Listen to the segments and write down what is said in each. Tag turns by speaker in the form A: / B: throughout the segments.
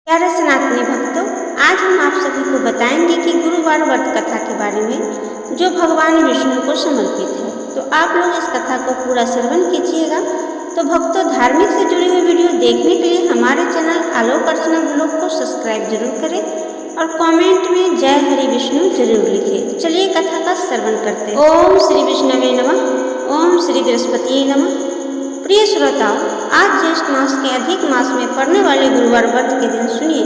A: प्यारे सनातनी भक्तों, आज हम आप सभी को बताएंगे कि गुरुवार व्रत कथा के बारे में जो भगवान विष्णु को समर्पित है। तो आप लोग इस कथा को पूरा श्रवण कीजिएगा। तो भक्तों, धार्मिक से जुड़ी हुई वीडियो देखने के लिए हमारे चैनल आलोक अर्चना ब्लॉग को सब्सक्राइब जरूर करें और कमेंट में जय हरि विष्णु जरूर लिखें। चलिए कथा का श्रवण करते हैं। ओम श्री विष्णवे नमः। ओम श्री बृहस्पति नमः। प्रिय श्रोताओं, आज ज्येष्ठ मास के अधिक मास में पड़ने वाले गुरुवार व्रत के दिन सुनिए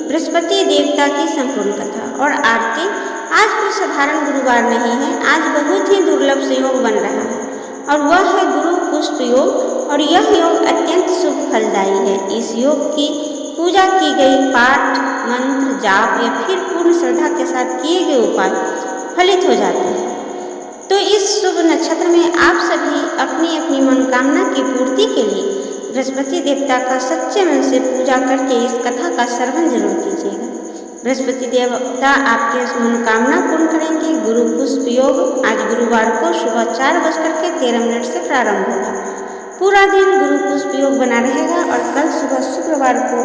A: बृहस्पति देवता की संपूर्ण कथा और आरती। आज कोई साधारण गुरुवार नहीं है, आज बहुत ही दुर्लभ संयोग बन रहा है और वह है गुरु पुष्प योग। और यह योग अत्यंत शुभ फलदायी है। इस योग की पूजा की गई पाठ मंत्र जाप या फिर पूर्ण श्रद्धा के साथ किए गए उपाय फलित हो जाते हैं। तो इस शुभ नक्षत्र में आप सभी अपनी अपनी मनोकामना की पूर्ति के लिए बृहस्पति देवता का सच्चे मन से पूजा करके इस कथा का श्रवण जरूर कीजिएगा। बृहस्पति देवता आपके मनोकामना पूर्ण करेंगे। गुरु पुष्प योग आज गुरुवार को सुबह 4:13 से प्रारंभ होगा। पूरा दिन गुरु पुष्प योग बना रहेगा और कल सुबह शुक्रवार को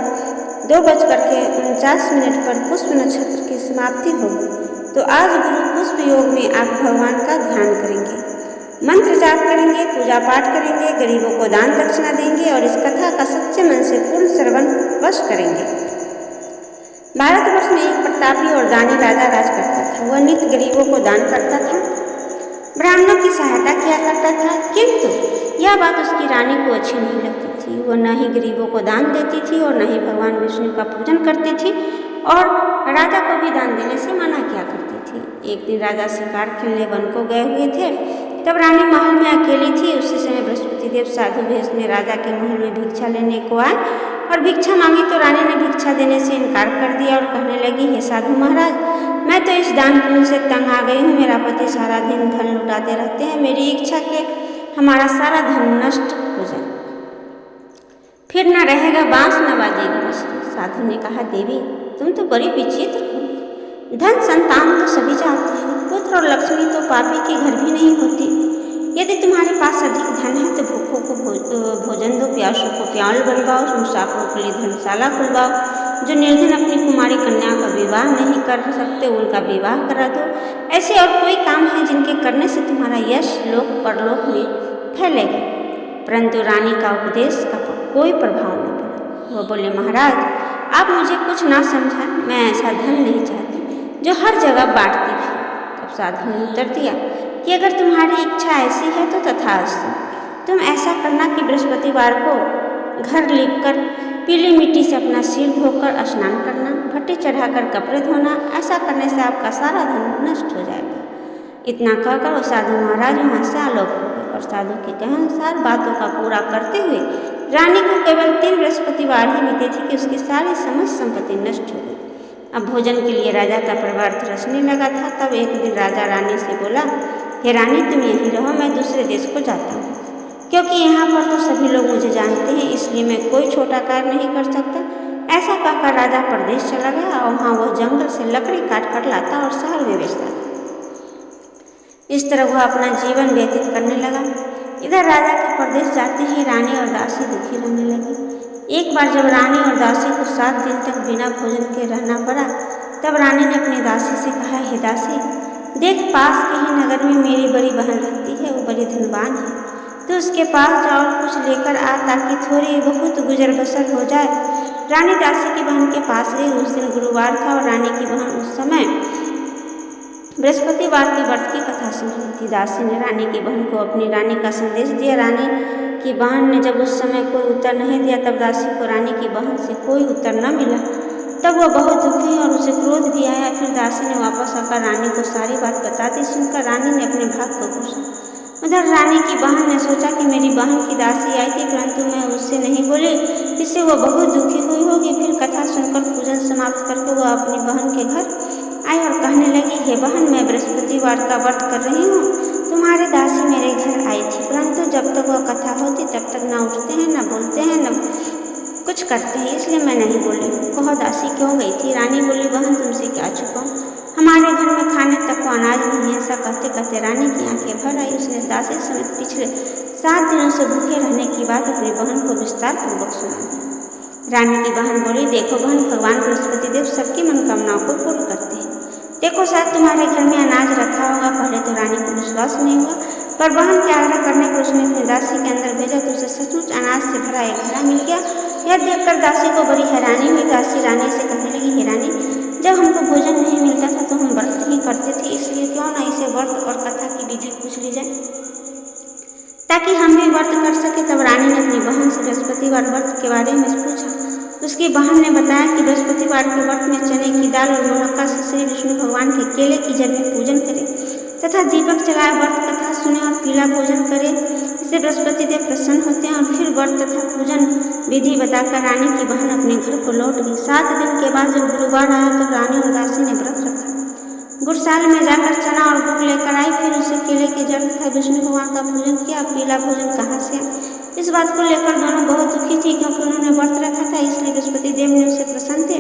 A: 2:49 पर पुष्प नक्षत्र की समाप्ति होगी। तो आज गुरु पुष्प योग में आप भगवान का ध्यान करेंगे, मंत्र जाप करेंगे, पूजा पाठ करेंगे, गरीबों को दान दक्षिणा देंगे और इस कथा का सच्चे मन से पूर्ण श्रवण वश करेंगे। भारतवर्ष में एक प्रतापी और दानी राजा राज करता था। वह नित्य गरीबों को दान करता था, ब्राह्मणों की सहायता किया करता था, किंतु यह बात उसकी रानी को अच्छी नहीं लगती थी। वह न ही गरीबों को दान देती थी और न ही भगवान विष्णु का पूजन करती थी और राजा को भी दान देने से मना किया करती थी। एक दिन राजा शिकार खेलने वन को गए हुए थे। तब रानी महल में अकेली थी। उसी समय बृहस्पति देव साधु भेष में राजा के महल में भिक्षा लेने को आए और भिक्षा मांगी तो रानी ने भिक्षा देने से इनकार कर दिया और कहने लगी, हे साधु महाराज, मैं तो इस दान पुण्य से तंग आ गई हूँ। मेरा पति सारा दिन धन लुटाते रहते हैं। मेरी इच्छा के हमारा सारा धन नष्ट हो जाए, फिर न रहेगा बांस न बाजेगी बांसुरी। साधु ने कहा, देवी तुम तो बड़ी विचित्र हो। धन संतान तो सभी चाहते हैं, पुत्र और लक्ष्मी तो पापी के घर भी नहीं होती। यदि तुम्हारे पास अधिक धन है तो भूखों को भोजन दो, प्यासों को प्याल बनवाओ, मुसाफिरों के लिए धर्मशाला खुलवाओ। जो निर्धन अपनी कुमारी कन्या का विवाह नहीं कर सकते उनका विवाह करा दो। ऐसे और कोई काम है जिनके करने से तुम्हारा यश लोक परलोक में फैलेगा। परंतु रानी का उपदेश का कोई प्रभाव न पड़ा। वह बोले, महाराज आप मुझे कुछ ना समझा, मैं ऐसा धन नहीं चाहती जो हर जगह बांटती थी। तब साधु ने उत्तर दिया कि अगर तुम्हारी इच्छा ऐसी है तो तथास्तु। तुम ऐसा करना कि बृहस्पतिवार को घर लीपकर पीली मिट्टी से अपना सिर धोकर स्नान करना, भट्टी चढ़ाकर कपड़े धोना। ऐसा करने से आपका सारा धन नष्ट हो जाएगा। इतना कहकर वो साधु महाराज वहाँ से आलोक हो गए और साधु के कहे अनुसार बातों का पूरा करते हुए रानी को केवल 3 बृहस्पतिवार ही बीते थे कि उसकी सारी समस्त संपत्ति नष्ट हो गई। अब भोजन के लिए राजा का परिवार तरसने लगा था। तब एक दिन राजा रानी से बोला, हे रानी तुम यहीं रहो, मैं दूसरे देश को जाता हूँ, क्योंकि यहाँ पर तो सभी लोग मुझे जानते हैं, इसलिए मैं कोई छोटा कार्य नहीं कर सकता। ऐसा कहकर राजा प्रदेश चला गया और वहाँ वह जंगल से लकड़ी काट कर लाता और शहर में बेचता। इस तरह वह अपना जीवन व्यतीत करने लगा। इधर राजा के प्रदेश जाते ही रानी और दासी दुखी रहने लगी। एक बार जब रानी और दासी को 7 दिन तक बिना भोजन के रहना पड़ा, तब रानी ने अपनी दासी से कहा, हे दासी, देख पास के ही नगर में मेरी बड़ी बहन रहती है, वो बड़ी धनवान है। तो उसके पास जाओ और कुछ लेकर आ ताकि थोड़ी बहुत गुजर बसर हो जाए। रानी दासी की बहन के पास गई। उस दिन गुरुवार था और रानी की बहन उस समय बृहस्पतिवार की व्रत की कथा सुन रही थी। दासी ने रानी की बहन को अपनी रानी का संदेश दिया। रानी की बहन ने जब उस समय कोई उत्तर नहीं दिया, तब दासी को रानी की बहन से कोई उत्तर न मिला। तब वह बहुत दुखी और उसे क्रोध भी आया। फिर दासी ने वापस आकर रानी को सारी बात बता दी। सुनकर रानी ने अपने भाग को पूछा। उधर रानी की बहन ने सोचा कि मेरी बहन की दासी आई थी, परंतु मैं उससे नहीं बोली, इससे वह बहुत दुखी हुई होगी। फिर कथा सुनकर पूजन समाप्त करके वह अपनी बहन के घर आई और कहने लगी, हे बहन, मैं बृहस्पतिवार का व्रत कर रही हूँ। तुम्हारी दासी मेरे घर आई थी, परंतु जब तक वह कथा होती तब तक ना उठते हैं, ना बोलते हैं, न कुछ करते हैं, इसलिए मैं नहीं बोली। कहो दासी क्यों गई थी? रानी बोली, बहन तुमसे क्या छुपाऊं, हमारे घर में खाने तक को अनाज नहीं है। ऐसा कहते कहते रानी की आंखें भर आई। उसने दासी समेत पिछले 7 दिनों से भूखे रहने की बात अपनी बहन को विस्तार पूर्वक सुना दी। रानी की बहन बोली, देखो बहन, भगवान बृहस्पति देव सबकी मनोकामनाओं को पूर्ण करते हैं। देखो शायद तुम्हारे घर में अनाज रखा होगा। पहले तो रानी को विश्वास नहीं हुआ, पर बहन के आग्रह करने पर उसने अपनी दासी के अंदर भेजा तो उसे सचमुच अनाज से भरा एक घड़ा मिल गया। यह देखकर दासी को बड़ी हैरानी हुई। दासी रानी से कहने लगी, हे रानी, जब हमको भोजन नहीं मिलता था तो हम व्रत ही करते थे, इसलिए क्यों न इसे व्रत और कथा की विधि पूछ ली जाए ताकि हम भी व्रत कर सके। तब रानी ने अपनी बहन से बृहस्पतिवार व्रत के बारे में पूछा। उसकी बहन ने बताया कि बृहस्पतिवार के व्रत में चने की दाल और मुनक्का से श्री विष्णु भगवान के केले की जल में पूजन करें तथा दीपक जलाए व्रत कथा सुने और पीला भोजन करें। इससे बृहस्पति देव प्रसन्न होते हैं। और फिर व्रत तथा पूजन विधि बताकर रानी की बहन अपने घर को लौट गई। 7 दिन के बाद जब गुरुवार आया तो रानी और दासी ने व्रत रखा। गुड़साल में जाकर चना और गुड़ लेकर आई, फिर उसे केले के जल तथा विष्णु भगवान का पूजन किया। पीला भोजन कहाँ से आया, इस बात को लेकर दोनों बहुत दुखी थी, क्योंकि उन्होंने व्रत रखा था, इसलिए बृहस्पति देव ने उसे प्रसन्न थे।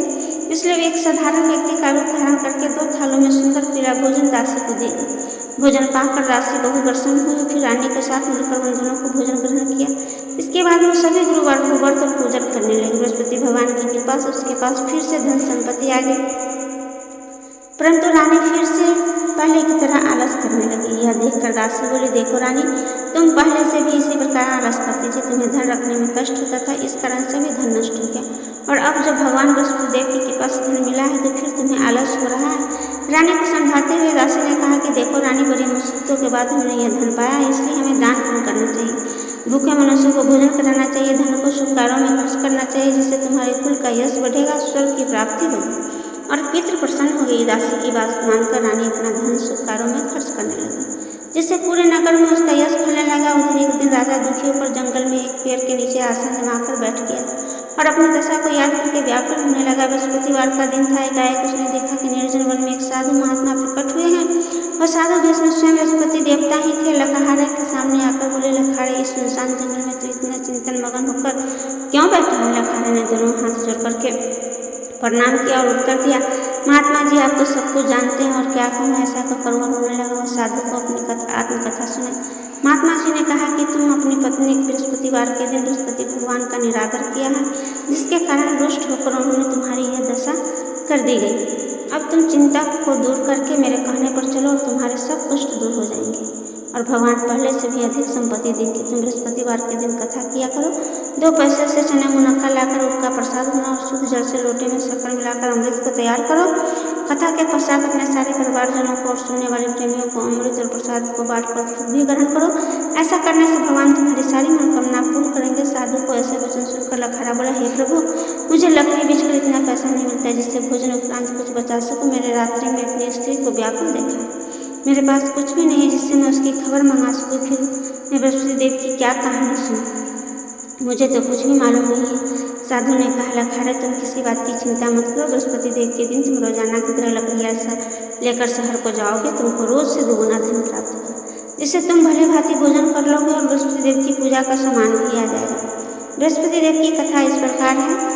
A: इसलिए वे एक साधारण व्यक्ति का रूप धारण करके 2 थालों में सुंदर पीला भोजन दासी को दे दी। भोजन पाकर दासी बहुत प्रसन्न हुई। फिर रानी के साथ मिलकर उन दोनों को भोजन ग्रहण किया। इसके बाद वो सभी गुरुवार को व्रत और पूजन करने लगे। बृहस्पति भगवान की कृपा से उसके पास फिर से धन संपत्ति आ गई, परंतु रानी फिर से पहले की तरह आलस करने लगी। यह देखकर दासी बोली, देखो रानी, तुम पहले से भी इसी प्रकार आलस करती थी। तुम्हें धन रखने में कष्ट होता था, इस कारण से भी धन नष्ट हो गया, और अब जब भगवान बृहस्पति देव की कृपा से धन मिला है तो फिर तुम्हें आलस हो रहा है। रानी को समझाते हुए दासी ने कहा कि देखो रानी, बड़ी मुसीबतों के बाद हमने यह धन पाया है, इसलिए हमें दान पुण्य करना चाहिए। भूखे मनुष्यों को भोजन कराना चाहिए, धन को शुभ कार्यों में खर्च करना चाहिए, जिससे तुम्हारे कुल का यश बढ़ेगा, स्वर्ग की प्राप्ति होगी। और पितृ प्रसन्न हो गई। दासी की बात मानकर रानी अपना धन शुभ कार्यों में खर्च करने लगी, जिससे पूरे नगर में उसका यश फैलने लगा। उधर एक दिन राजा दुखी होकर जंगल में एक पेड़ के नीचे आसन जमाकर बैठ गया और अपनी दशा को याद करके व्याकुल होने लगा। बृहस्पतिवार का दिन था। एकाएक उसने देखा कि निर्जन वन में एक साधु महात्मा प्रकट हुए हैं। वह साधु देश में स्वयं बृहस्पति देवता ही थे। लखाड़े के सामने आकर बोले, लखाड़े, इस सुनसान जंगल में तो इतना चिंतन मगन होकर क्यों बैठा है? लखाड़े ने दोनों हाथ जोड़ करके प्रणाम किया और उत्तर दिया, महात्मा जी, आप तो सब कुछ जानते हैं, और क्या कहूँ, ऐसा तो करुण होने लगा। वह साधु को अपनी आत्मकथा सुनाई। महात्मा जी ने कहा कि तुम अपनी पत्नी बृहस्पतिवार के दिन बृहस्पति भगवान का निरादर किया है, जिसके कारण रुष्ट होकर उन्होंने तुम्हारी यह दशा कर दी गई। अब तुम चिंता को दूर करके मेरे कहने पर चलो और तुम्हारे सब कष्ट दूर हो जाएंगे, और भगवान पहले से भी अधिक संपत्ति देंगे। तुम बृहस्पतिवार के दिन कथा किया करो। 2 पैसे से चने मुनक्का लाकर उसका प्रसाद बनाओ और शुद्ध जल से लोटे में शक्कर मिलाकर अमृत को तैयार करो। कथा के पश्चात अपने सारे परिवारजनों को और सुनने वाले प्रेमियों को अमृत और प्रसाद को बांटकर खुद भी ग्रहण करो। ऐसा करने से भगवान तुम्हारी सारी मनोकामना पूर्ण करेंगे। साधु को ऐसे वचन सुनकर लखाड़ा बोला, हे प्रभु, मुझे लकड़ी बेचकर इतना पैसा नहीं मिलता जिससे भोजन उपरांत कुछ बचा सकूं। मेरे रात्रि में अपनी स्त्री को व्याकुल देखा, मेरे पास कुछ भी नहीं जिससे मैं उसकी खबर मंगा सकूँ। फिर मैं बृहस्पति देव की क्या कहानी सुनूं, मुझे तो कुछ भी मालूम नहीं है। साधु ने कहा, लखाड़े, तुम किसी बात की चिंता मत करो। बृहस्पति देव के दिन तुम रोजाना की तरह लकड़ियाँ लेकर शहर को जाओगे। तुमको रोज से 2 गुना धन प्राप्त होगा, जिससे तुम भली भांति भोजन कर लोगे और बृहस्पति देव की पूजा का सामान भी आ जाएगा। बृहस्पति देव की कथा इस प्रकार है।